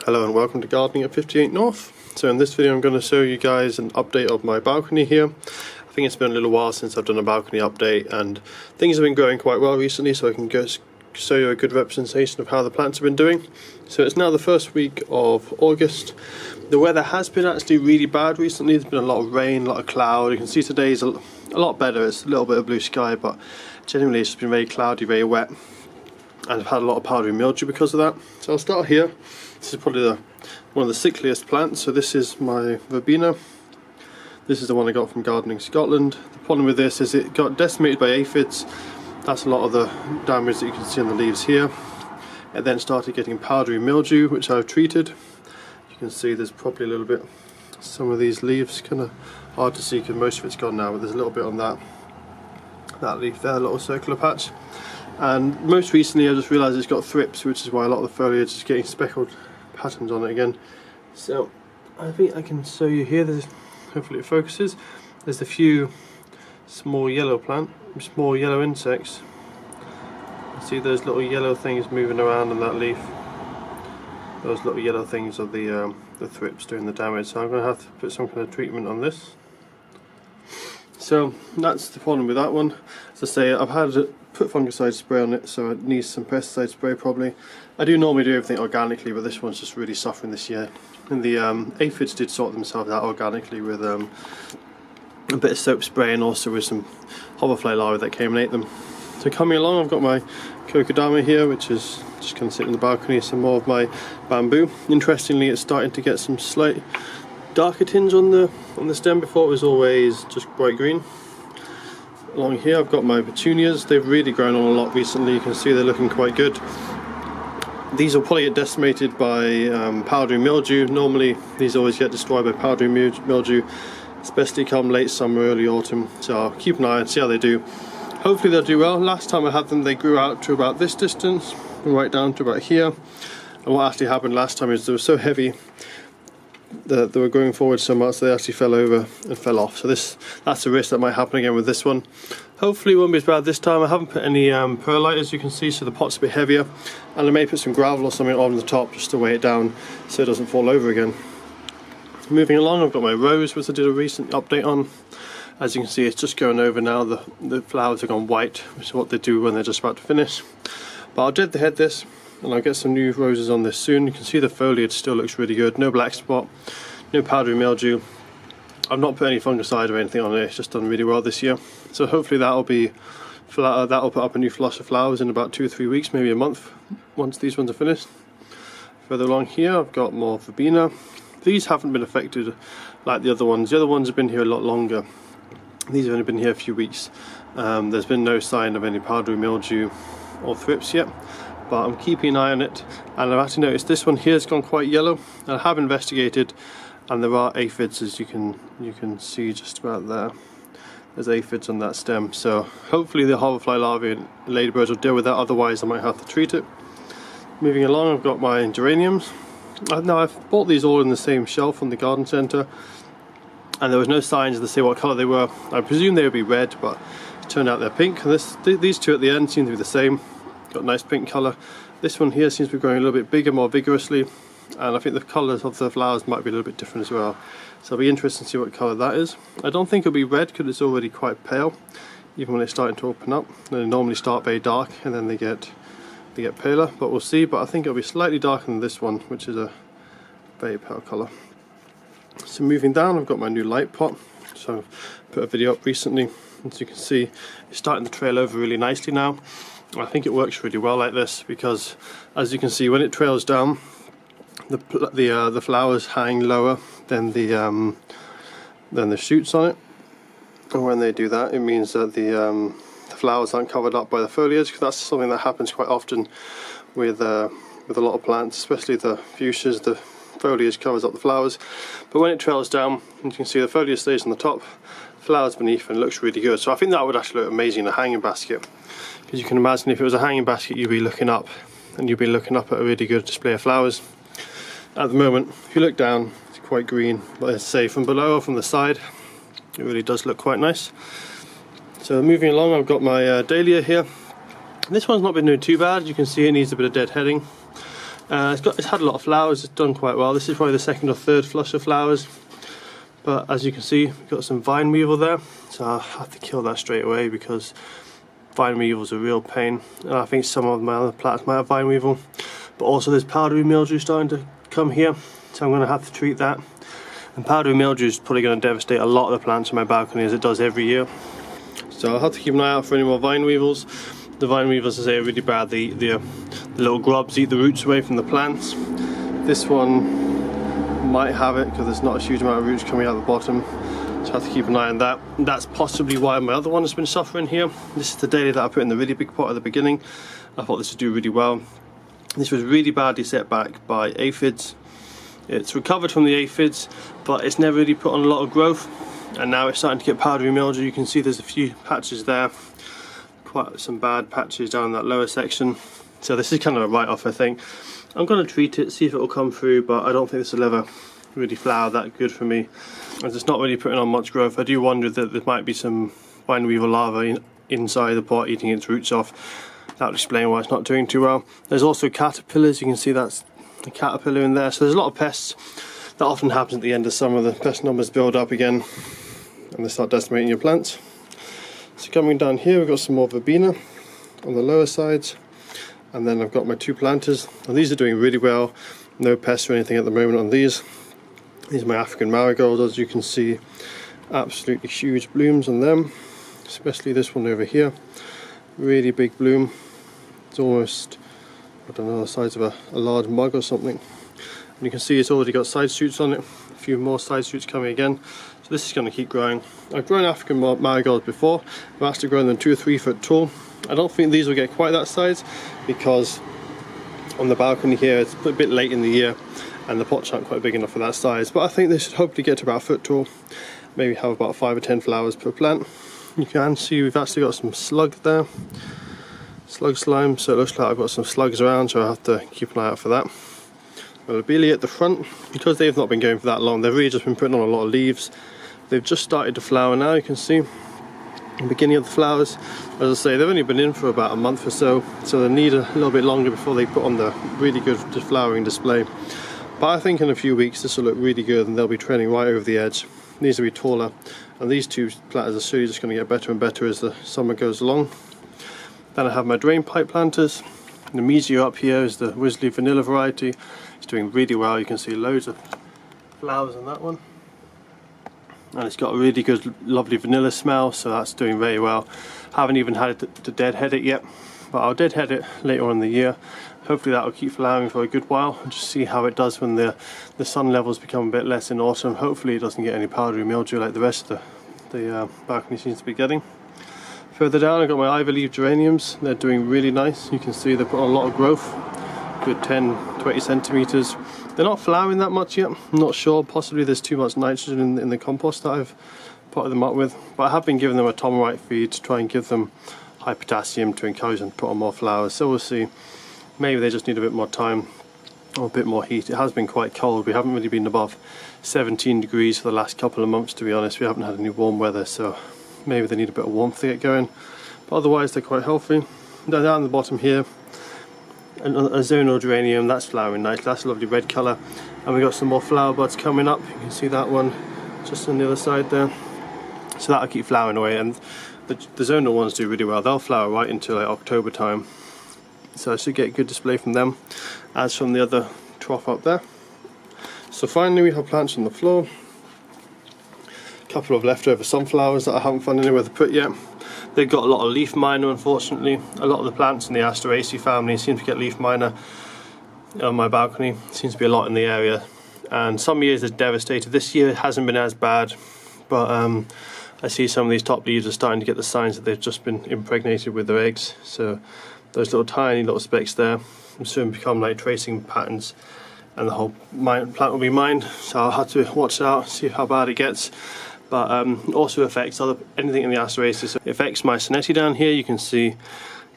Hello and welcome to Gardening at 58 North. So in this video I'm going to show you guys an update of my balcony here. I think it's been a little while since I've done a balcony update and things have been going quite well recently, so I can just show you a good representation of how the plants have been doing. So it's now the first week of August. The weather has been actually really bad recently. There's been a lot of rain, a lot of cloud. You can see today's a lot better. It's a little bit of blue sky, but generally it's just been very cloudy, very wet, and I've had a lot of powdery mildew because of that. So I'll start here. This is probably one of the sickliest plants. So this is my verbena. This is the one I got from Gardening Scotland. The problem with this is it got decimated by aphids. That's a lot of the damage that you can see on the leaves here. It then started getting powdery mildew, which I've treated. You can see there's probably a little bit, some of these leaves kind of hard to see because most of it's gone now, but there's a little bit on that leaf there, a little circular patch. And most recently I just realised it's got thrips, which is why a lot of the foliage is getting speckled patterns on it again. So I think I can show you here, hopefully it focuses. There's a few small yellow insects. See those little yellow things moving around on that leaf? Those little yellow things are the thrips doing the damage, so I'm going to have to put some kind of treatment on this. So that's the problem with that one. As I say, I've had to put fungicide spray on it, so it needs some pesticide spray probably. I do normally do everything organically, but this one's just really suffering this year. And the aphids did sort themselves out organically with a bit of soap spray and also with some hoverfly larvae that came and ate them. So coming along, I've got my kokedama here, which is just kind of sitting in the balcony. Some more of my bamboo. Interestingly, it's starting to get some slight darker tinge on the stem. Before it was always just bright green. Along here I've got my petunias. They've really grown on a lot recently. You can see they're looking quite good. These will probably get decimated by powdery mildew. Normally these always get destroyed by powdery mildew, especially come late summer, early autumn. So I'll keep an eye and see how they do. Hopefully they'll do well. Last time I had them they grew out to about this distance, right down to about here. And what actually happened last time is they were so heavy that they were going forward so much they actually fell over and fell off. So that's a risk that might happen again with this one. Hopefully it won't be as bad this time. I haven't put any perlite, as you can see, so the pot's a bit heavier, and I may put some gravel or something on the top just to weigh it down so it doesn't fall over again. Moving along, I've got my rose, which I did a recent update on. As you can see, it's just going over now. The flowers have gone white, which is what they do when they're just about to finish. But I'll deadhead this and I'll get some new roses on this soon. You can see the foliage still looks really good. No black spot, no powdery mildew. I've not put any fungicide or anything on it. It's just done really well this year. So hopefully that'll put up a new flush of flowers in about 2 or 3 weeks, maybe a month, once these ones are finished. Further along here I've got more verbena. These haven't been affected like the other ones. The other ones have been here a lot longer. These have only been here a few weeks. There's been no sign of any powdery mildew or thrips yet, but I'm keeping an eye on it. And I've actually noticed this one here has gone quite yellow. I have investigated, and there are aphids, as you can see just about there. There's aphids on that stem, so hopefully the hoverfly larvae and ladybirds will deal with that. Otherwise I might have to treat it. Moving along, I've got my geraniums. Now I've bought these all in the same shelf on the garden centre, and there was no signs to say what colour they were. I presume they would be red, but it turned out they're pink. And these two at the end seem to be the same. Got a nice pink colour. This one here seems to be growing a little bit bigger, more vigorously, and I think the colours of the flowers might be a little bit different as well. So it'll be interesting to see what colour that is. I don't think it'll be red because it's already quite pale, even when it's starting to open up. They normally start very dark and then they get paler, but we'll see. But I think it'll be slightly darker than this one, which is a very pale colour. So moving down, I've got my new light pot. So I've put a video up recently. As you can see, it's starting to trail over really nicely now. I think it works really well like this because, as you can see, when it trails down, the flowers hang lower than the shoots on it. And when they do that, it means that the flowers aren't covered up by the foliage, because that's something that happens quite often with a lot of plants, especially the fuchsias. The foliage covers up the flowers, but when it trails down, you can see the foliage stays on the top, flowers beneath, and it looks really good. So I think that would actually look amazing in a hanging basket, because you can imagine if it was a hanging basket, you'd be looking up, and you'd be looking up at a really good display of flowers. At the moment, if you look down, it's quite green, but let's say from below or from the side, it really does look quite nice. So moving along, I've got my dahlia here. This one's not been doing too bad. You can see it needs a bit of deadheading. It's had a lot of flowers, it's done quite well. This is probably the second or third flush of flowers. But as you can see, we've got some vine weevil there. So I'll have to kill that straight away because vine weevil is a real pain. And I think some of my other plants might have vine weevil. But also there's powdery mildew starting to come here. So I'm going to have to treat that. And powdery mildew is probably going to devastate a lot of the plants on my balcony as it does every year. So I'll have to keep an eye out for any more vine weevils. The vine weevils, as I say, are really bad. The little grubs eat the roots away from the plants. This one might have it because there's not a huge amount of roots coming out the bottom. So I have to keep an eye on that. That's possibly why my other one has been suffering here. This is the dahlia that I put in the really big pot at the beginning. I thought this would do really well. This was really badly set back by aphids. It's recovered from the aphids, but it's never really put on a lot of growth. And now it's starting to get powdery mildew. You can see there's a few patches there. Quite some bad patches down that lower section. So this is kind of a write-off, I think. I'm going to treat it, see if it will come through, but I don't think this will ever really flower that good for me. As it's not really putting on much growth. I do wonder that there might be some vine weevil larvae inside the pot eating its roots off. That would explain why it's not doing too well. There's also caterpillars. You can see that's the caterpillar in there. So there's a lot of pests. That often happens at the end of summer. The pest numbers build up again and they start decimating your plants. So coming down here, we've got some more verbena on the lower sides, and then I've got my two planters, and these are doing really well. No pests or anything at the moment on these. These are my African marigolds, as you can see, absolutely huge blooms on them, especially this one over here. Really big bloom. It's almost, I don't know, the size of a large mug or something. And you can see it's already got side shoots on it, a few more side shoots coming again. So this is going to keep growing. I've grown African marigolds before. I've actually grown them 2 or 3 foot tall. I don't think these will get quite that size because on the balcony here it's a bit late in the year and the pots aren't quite big enough for that size. But I think they should hopefully get to about a foot tall. Maybe have about 5 or 10 flowers per plant. You can see we've actually got some slug there. Slug slime, so it looks like I've got some slugs around, so I have to keep an eye out for that. Lobelia at the front, because they've not been going for that long, they've really just been putting on a lot of leaves. They've just started to flower now, you can see the beginning of the flowers. As I say, they've only been in for about a month or so, so they need a little bit longer before they put on the really good flowering display. But I think in a few weeks this will look really good and they'll be trending right over the edge. These will be taller, and these two planters are surely just going to get better and better as the summer goes along. Then I have my drain pipe planters. The Mesia up here is the Wisley vanilla variety. It's doing really well. You can see loads of flowers on that one. And it's got a really good, lovely vanilla smell, so that's doing very well. Haven't even had it to deadhead it yet, but I'll deadhead it later on in the year. Hopefully that will keep flowering for a good while and just see how it does when the sun levels become a bit less in autumn. Hopefully it doesn't get any powdery mildew like the rest of the balcony seems to be getting. Further down I've got my ivy leaf geraniums. They're doing really nice. You can see they've got a lot of growth, good 10-20 centimeters. They're not flowering that much yet. I'm not sure, possibly there's too much nitrogen in the compost that I've potted them up with, but I have been giving them a tomorite feed to try and give them high potassium to encourage them to put on more flowers. So we'll see. Maybe they just need a bit more time or a bit more heat. It has been quite cold. We haven't really been above 17 degrees for the last couple of months, to be honest. We haven't had any warm weather, so maybe they need a bit of warmth to get going. But otherwise they're quite healthy. Down at the bottom here, a zonal geranium, that's flowering nicely. That's a lovely red colour. And we've got some more flower buds coming up. You can see that one just on the other side there. So that'll keep flowering away. And the zonal ones do really well. They'll flower right until like October time. So I should get a good display from them, as from the other trough up there. So finally we have plants on the floor. A couple of leftover sunflowers that I haven't found anywhere to put yet. They've got a lot of leaf miner, unfortunately. A lot of the plants in the Asteraceae family seem to get leaf miner on my balcony. Seems to be a lot in the area. And some years it's devastated. This year it hasn't been as bad, but I see some of these top leaves are starting to get the signs that they've just been impregnated with their eggs. So those little tiny little specks there will soon become like tracing patterns and the whole plant will be mined. So I'll have to watch out, see how bad it gets. But also affects anything in the Asteraceae. So it affects my Sonnetti down here. You can see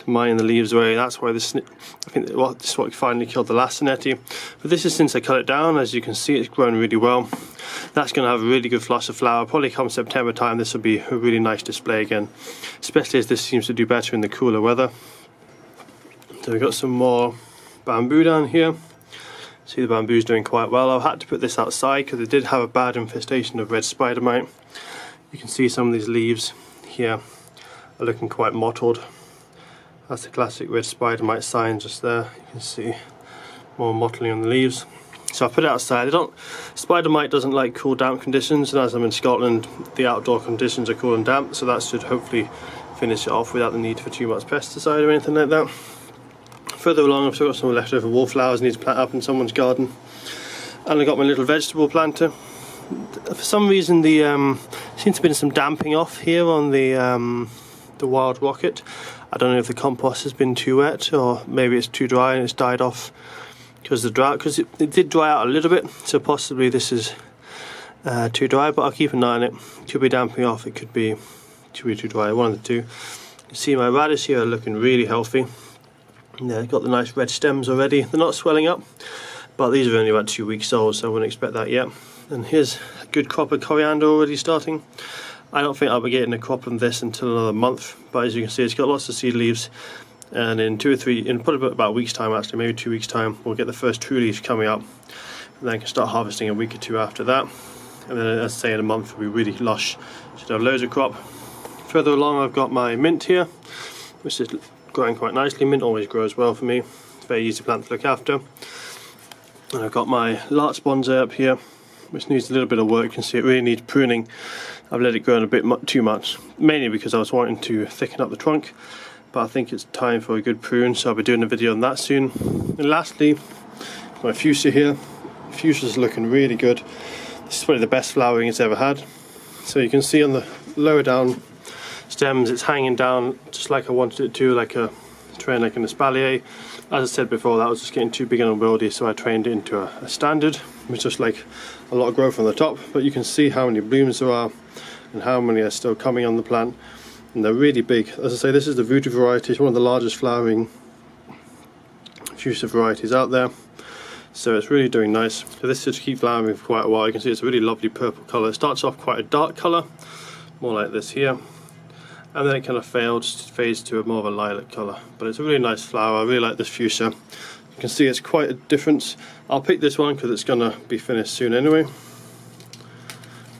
mining the leaves away. That's why this, I think this is what finally killed the last Sonnetti. But this is since I cut it down. As you can see, it's grown really well. That's going to have a really good flush of flower. Probably come September time, this will be a really nice display again, especially as this seems to do better in the cooler weather. So we've got some more bamboo down here. See, the bamboo's doing quite well. I've had to put this outside because it did have a bad infestation of red spider mite. You can see some of these leaves here are looking quite mottled. That's the classic red spider mite sign just there. You can see more mottling on the leaves. So I put it outside. Spider mite doesn't like cool, damp conditions, and as I'm in Scotland, the outdoor conditions are cool and damp, so that should hopefully finish it off without the need for too much pesticide or anything like that. Further along, I've still got some leftover wallflowers I need to plant up in someone's garden, and I've got my little vegetable planter. For some reason, the seems to be some damping off here on the wild rocket. I don't know if the compost has been too wet, or maybe it's too dry and it's died off because of the drought. Because it did dry out a little bit, so possibly this is too dry. But I'll keep an eye on it. It could be damping off. It could be too dry. One of the two. You can see my radish here are looking really healthy. Yeah, got the nice red stems already. They're not swelling up, but these are only about 2 weeks old, so I wouldn't expect that yet. And here's a good crop of coriander already starting. I don't think I'll be getting a crop of this until another month, but as you can see, it's got lots of seed leaves, and in probably about a week's time, actually, maybe 2 weeks' time, we'll get the first true leaves coming up, and then I can start harvesting a week or two after that. And then, as I say, in a month it'll be really lush. Should have loads of crop. Further along, I've got my mint here, which is growing quite nicely. Mint always grows well for me. It's a very easy plant to look after. And I've got my larch bonsai up here, which needs a little bit of work. You can see it really needs pruning. I've let it grow a bit too much, mainly because I was wanting to thicken up the trunk, but I think it's time for a good prune, so I'll be doing a video on that soon. And lastly, my fuchsia here. Fuchsia's looking really good. This is probably the best flowering it's ever had. So you can see on the lower down stems, it's hanging down just like I wanted it to, like a train, like an espalier. As I said before, that was just getting too big and unwieldy, so I trained it into a standard, which is like a lot of growth on the top. But you can see how many blooms there are and how many are still coming on the plant, and they're really big. As I say, this is the voodoo variety. It's one of the largest flowering fuchsia varieties out there, so it's really doing nice. So this should keep flowering for quite a while. You can see it's a really lovely purple colour. It starts off quite a dark colour, more like this here, and then it kind of fades to more of a lilac colour. But it's a really nice flower. I really like this fuchsia. You can see it's quite a difference. I'll pick this one because it's going to be finished soon anyway.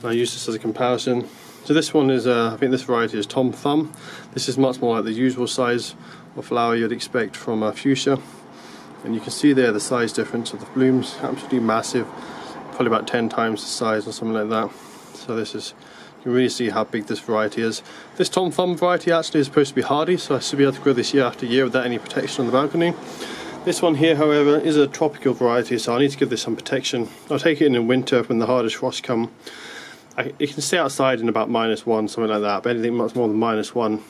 I'll use this as a comparison. So this one is, I think this variety is Tom Thumb. This is much more like the usual size of flower you'd expect from a fuchsia. And you can see there the size difference of the blooms, absolutely massive. Probably about 10 times the size or something like that. So this is, you can really see how big this variety is. This Tom Thumb variety actually is supposed to be hardy, so I should be able to grow this year after year without any protection on the balcony. This one here, however, is a tropical variety, so I need to give this some protection. I'll take it in winter when the hardest frosts come. It can stay outside in about -1, something like that, but anything much more than -1,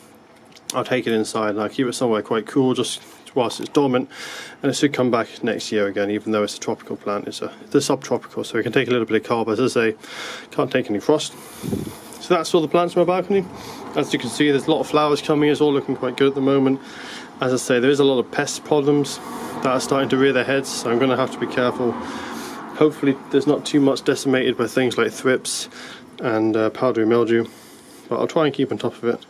I'll take it inside and I'll keep it somewhere quite cool just whilst it's dormant, and it should come back next year again, even though it's a tropical plant. It's a subtropical, so it can take a little bit of cold, but as I say, can't take any frost. So that's all the plants on my balcony. As you can see, there's a lot of flowers coming. It's all looking quite good at the moment. As I say, there is a lot of pest problems that are starting to rear their heads, so I'm going to have to be careful. Hopefully there's not too much decimated by things like thrips and powdery mildew, but I'll try and keep on top of it,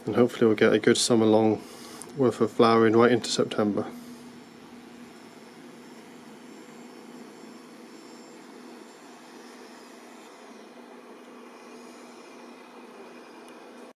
and hopefully we'll get a good summer long worth of flowering right into September.